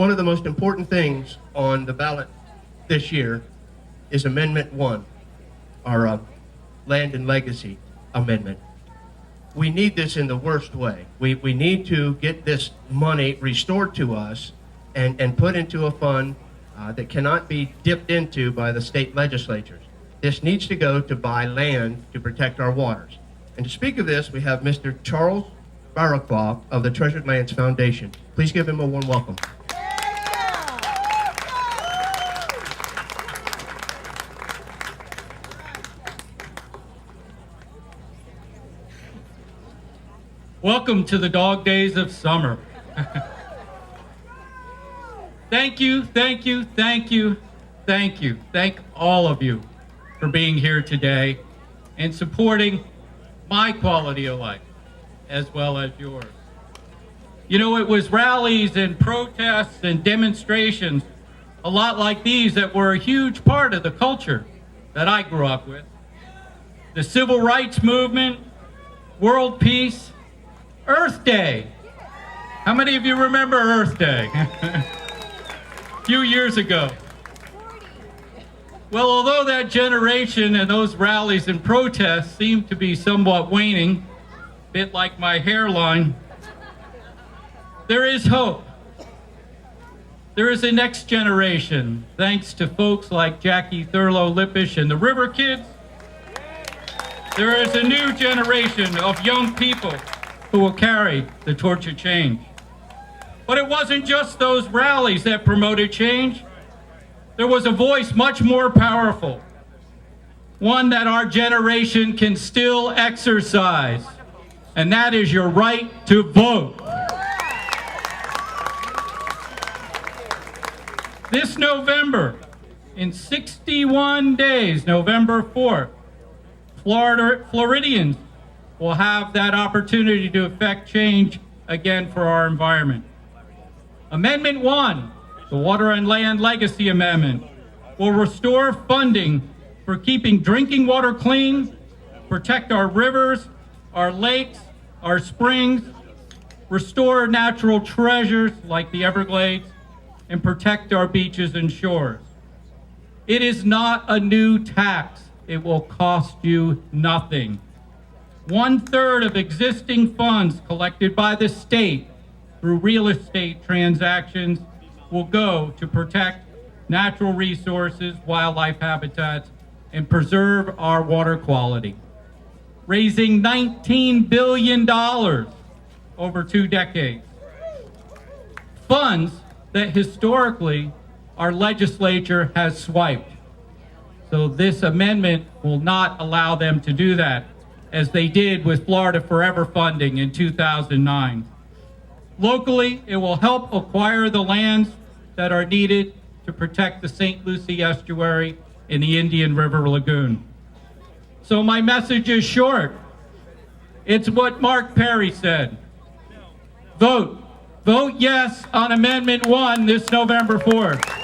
One of the most important things on the ballot this year is Amendment 1, our Land and Legacy Amendment. We need this in the worst way. We need to get this money restored to us and put into a fund that cannot be dipped into by the state legislatures. This needs to go to buy land to protect our waters. And to speak of this, we have Mr. Charles Barrowclough of the Treasured Lands Foundation. Please give him a warm welcome. Welcome to the dog days of summer. Thank you, thank you, thank you, thank you. Thank all of you for being here today and supporting my quality of life as well as yours. You know, it was rallies and protests and demonstrations, a lot like these, that were a huge part of the culture that I grew up with. The civil rights movement, world peace, Earth Day. How many of you remember Earth Day? A few years ago. Well, although that generation and those rallies and protests seem to be somewhat waning, a bit like my hairline, there is hope. There is a next generation, thanks to folks like Jackie Thurlow-Lippisch and the River Kids. There is a new generation of young people who will carry the torch of change. But it wasn't just those rallies that promoted change. There was a voice much more powerful, one that our generation can still exercise, and that is your right to vote. This November, in 61 days, November 4th, Floridians will have that opportunity to effect change again for our environment. Amendment 1, the Water and Land Legacy Amendment, will restore funding for keeping drinking water clean, protect our rivers, our lakes, our springs, restore natural treasures like the Everglades, and protect our beaches and shores. It is not a new tax. It will cost you nothing. 1/3 of existing funds collected by the state through real estate transactions will go to protect natural resources, wildlife habitats, and preserve our water quality, raising $19 billion over 2 decades. Funds that historically our legislature has swiped. So this amendment will not allow them to do that, as they did with Florida Forever funding in 2009. Locally, it will help acquire the lands that are needed to protect the St. Lucie estuary and the Indian River Lagoon. So my message is short. It's what Mark Perry said. Vote. Vote yes on Amendment 1 this November 4th.